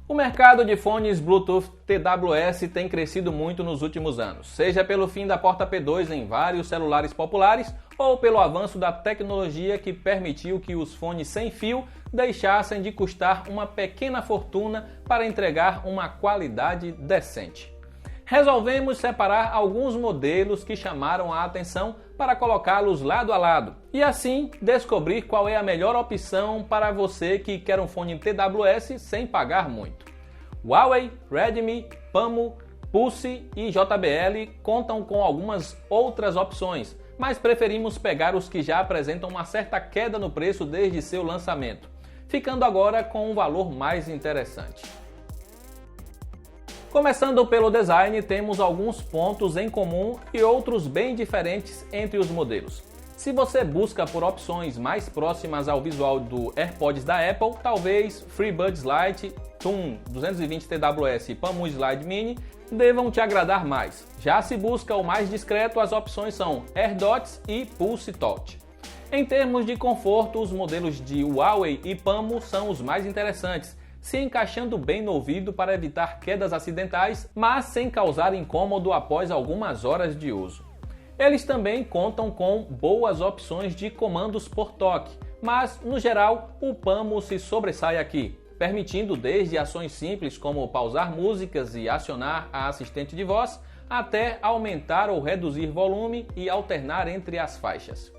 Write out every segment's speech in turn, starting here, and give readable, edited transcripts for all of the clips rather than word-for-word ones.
O mercado de fones Bluetooth TWS tem crescido muito nos últimos anos, seja pelo fim da porta P2 em vários celulares populares ou pelo avanço da tecnologia que permitiu que os fones sem fio deixassem de custar uma pequena fortuna para entregar uma qualidade decente. Resolvemos separar alguns modelos que chamaram a atenção para colocá-los lado a lado e assim descobrir qual é a melhor opção para você que quer um fone TWS sem pagar muito. Huawei, Redmi, Pamo, Pulse e JBL contam com algumas outras opções, mas preferimos pegar os que já apresentam uma certa queda no preço desde seu lançamento, ficando agora com um valor mais interessante. Começando pelo design, temos alguns pontos em comum e outros bem diferentes entre os modelos. Se você busca por opções mais próximas ao visual do AirPods da Apple, talvez FreeBuds Lite, TUN 220 TWS e Pamo Slide Mini devam te agradar mais. Já se busca o mais discreto, as opções são AirDots e Pulse Touch. Em termos de conforto, os modelos de Huawei e Pamo são os mais interessantes, se encaixando bem no ouvido para evitar quedas acidentais, mas sem causar incômodo após algumas horas de uso. Eles também contam com boas opções de comandos por toque, mas, no geral, o Pamo se sobressai aqui, permitindo desde ações simples como pausar músicas e acionar a assistente de voz, até aumentar ou reduzir volume e alternar entre as faixas.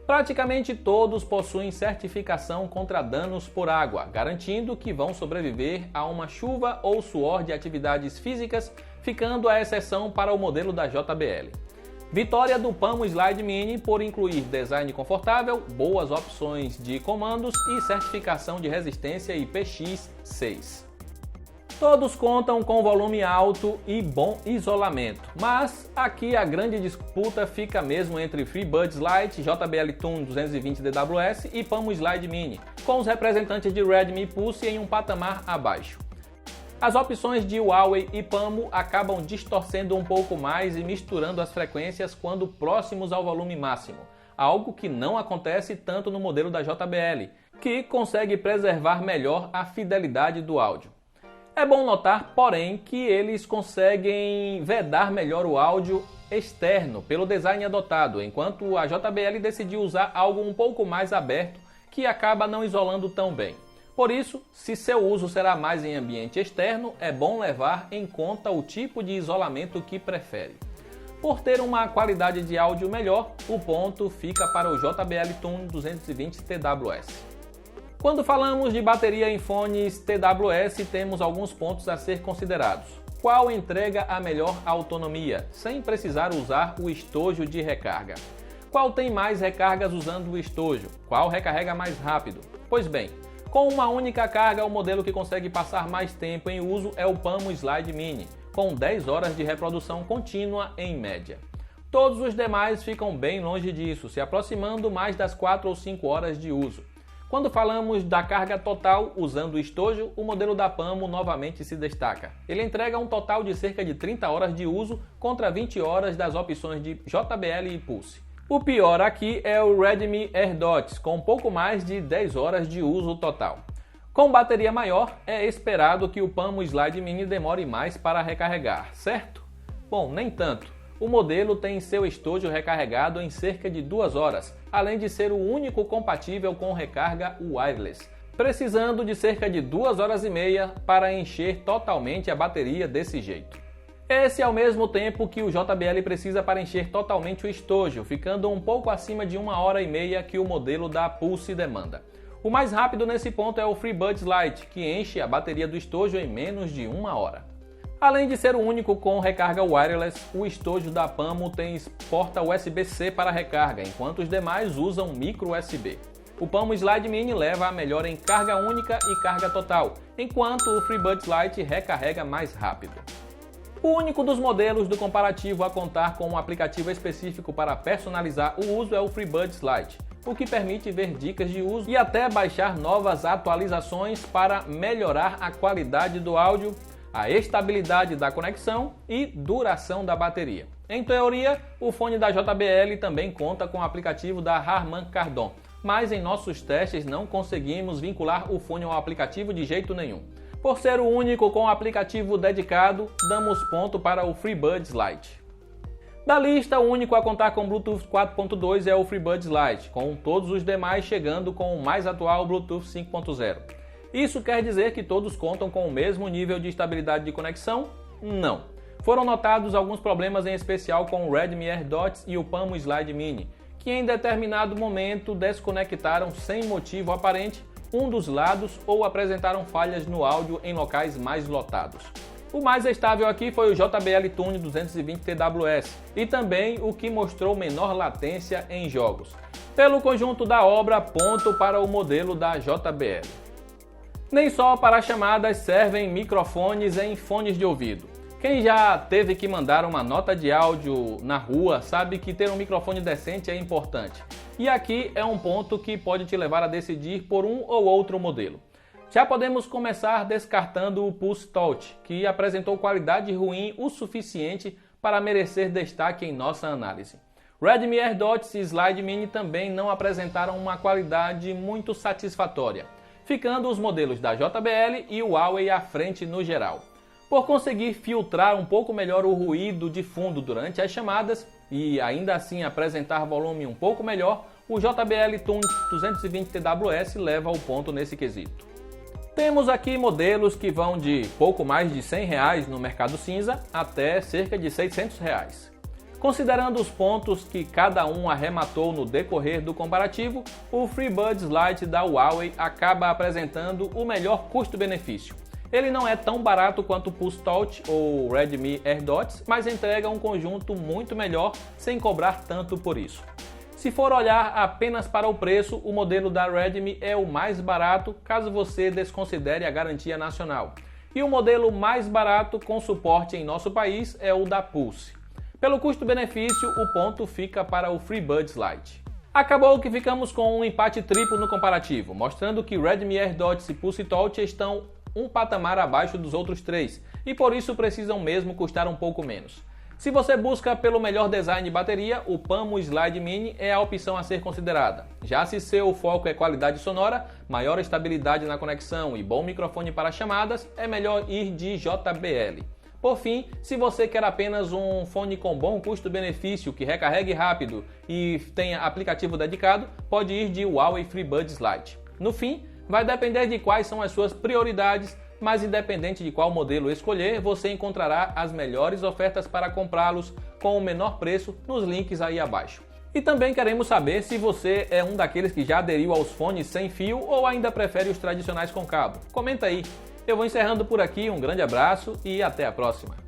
Praticamente todos possuem certificação contra danos por água, garantindo que vão sobreviver a uma chuva ou suor de atividades físicas, ficando a exceção para o modelo da JBL. Vitória do Pamo Slide Mini por incluir design confortável, boas opções de comandos e certificação de resistência IPX6. Todos contam com volume alto e bom isolamento, mas aqui a grande disputa fica mesmo entre FreeBuds Lite, JBL TUN 220 DWS e Pamo Slide Mini, com os representantes de Redmi e Pulse em um patamar abaixo. As opções de Huawei e Pamo acabam distorcendo um pouco mais e misturando as frequências quando próximos ao volume máximo, algo que não acontece tanto no modelo da JBL, que consegue preservar melhor a fidelidade do áudio. É bom notar, porém, que eles conseguem vedar melhor o áudio externo pelo design adotado, enquanto a JBL decidiu usar algo um pouco mais aberto que acaba não isolando tão bem. Por isso, se seu uso será mais em ambiente externo, é bom levar em conta o tipo de isolamento que prefere. Por ter uma qualidade de áudio melhor, o ponto fica para o JBL TUN 220 TWS. Quando falamos de bateria em fones TWS, temos alguns pontos a ser considerados. Qual entrega a melhor autonomia, sem precisar usar o estojo de recarga? Qual tem mais recargas usando o estojo? Qual recarrega mais rápido? Pois bem, com uma única carga, o modelo que consegue passar mais tempo em uso é o Pamo Slide Mini, com 10 horas de reprodução contínua em média. Todos os demais ficam bem longe disso, se aproximando mais das 4 ou 5 horas de uso. Quando falamos da carga total usando o estojo, o modelo da Pamo novamente se destaca. Ele entrega um total de cerca de 30 horas de uso contra 20 horas das opções de JBL e Pulse. O pior aqui é o Redmi AirDots, com pouco mais de 10 horas de uso total. Com bateria maior, é esperado que o Pamo Slide Mini demore mais para recarregar, certo? Bom, nem tanto. O modelo tem seu estojo recarregado em cerca de 2 horas, além de ser o único compatível com recarga wireless, precisando de cerca de 2 horas e meia para encher totalmente a bateria desse jeito. Esse é o mesmo tempo que o JBL precisa para encher totalmente o estojo, ficando um pouco acima de 1 hora e meia que o modelo da Pulse demanda. O mais rápido nesse ponto é o FreeBuds Lite, que enche a bateria do estojo em menos de 1 hora. Além de ser o único com recarga wireless, o estojo da Pamo tem porta USB-C para recarga, enquanto os demais usam micro USB. O Pamo Slide Mini leva a melhor em carga única e carga total, enquanto o FreeBuds Lite recarrega mais rápido. O único dos modelos do comparativo a contar com um aplicativo específico para personalizar o uso é o FreeBuds Lite, o que permite ver dicas de uso e até baixar novas atualizações para melhorar a qualidade do áudio, a estabilidade da conexão e duração da bateria. Em teoria, o fone da JBL também conta com o aplicativo da Harman Kardon, mas em nossos testes não conseguimos vincular o fone ao aplicativo de jeito nenhum. Por ser o único com aplicativo dedicado, damos ponto para o FreeBuds Lite. Da lista, o único a contar com Bluetooth 4.2 é o FreeBuds Lite, com todos os demais chegando com o mais atual Bluetooth 5.0. Isso quer dizer que todos contam com o mesmo nível de estabilidade de conexão? Não. Foram notados alguns problemas em especial com o Redmi AirDots e o Pamo Slide Mini, que em determinado momento desconectaram sem motivo aparente um dos lados ou apresentaram falhas no áudio em locais mais lotados. O mais estável aqui foi o JBL Tune 220 TWS e também o que mostrou menor latência em jogos. Pelo conjunto da obra, ponto para o modelo da JBL. Nem só para chamadas servem microfones em fones de ouvido. Quem já teve que mandar uma nota de áudio na rua sabe que ter um microfone decente é importante. E aqui é um ponto que pode te levar a decidir por um ou outro modelo. Já podemos começar descartando o Pulse Touch, que apresentou qualidade ruim o suficiente para merecer destaque em nossa análise. Redmi AirDots e Slide Mini também não apresentaram uma qualidade muito satisfatória, ficando os modelos da JBL e o Huawei à frente no geral. Por conseguir filtrar um pouco melhor o ruído de fundo durante as chamadas e ainda assim apresentar volume um pouco melhor, o JBL Tune 220 TWS leva o ponto nesse quesito. Temos aqui modelos que vão de pouco mais de R$100 no mercado cinza até cerca de R$600. Considerando os pontos que cada um arrematou no decorrer do comparativo, o FreeBuds Lite da Huawei acaba apresentando o melhor custo-benefício. Ele não é tão barato quanto o Pulse Touch ou Redmi AirDots, mas entrega um conjunto muito melhor sem cobrar tanto por isso. Se for olhar apenas para o preço, o modelo da Redmi é o mais barato caso você desconsidere a garantia nacional. E o modelo mais barato com suporte em nosso país é o da Pulse. Pelo custo-benefício, o ponto fica para o FreeBuds Lite. Acabou que ficamos com um empate triplo no comparativo, mostrando que Redmi AirDots e Pulse Touch estão um patamar abaixo dos outros três e por isso precisam mesmo custar um pouco menos. Se você busca pelo melhor design de bateria, o Pamo Slide Mini é a opção a ser considerada. Já se seu foco é qualidade sonora, maior estabilidade na conexão e bom microfone para chamadas, é melhor ir de JBL. Por fim, se você quer apenas um fone com bom custo-benefício, que recarregue rápido e tenha aplicativo dedicado, pode ir de Huawei FreeBuds Lite. No fim, vai depender de quais são as suas prioridades, mas independente de qual modelo escolher, você encontrará as melhores ofertas para comprá-los com o menor preço nos links aí abaixo. E também queremos saber se você é um daqueles que já aderiu aos fones sem fio ou ainda prefere os tradicionais com cabo. Comenta aí. Eu vou encerrando por aqui, um grande abraço e até a próxima.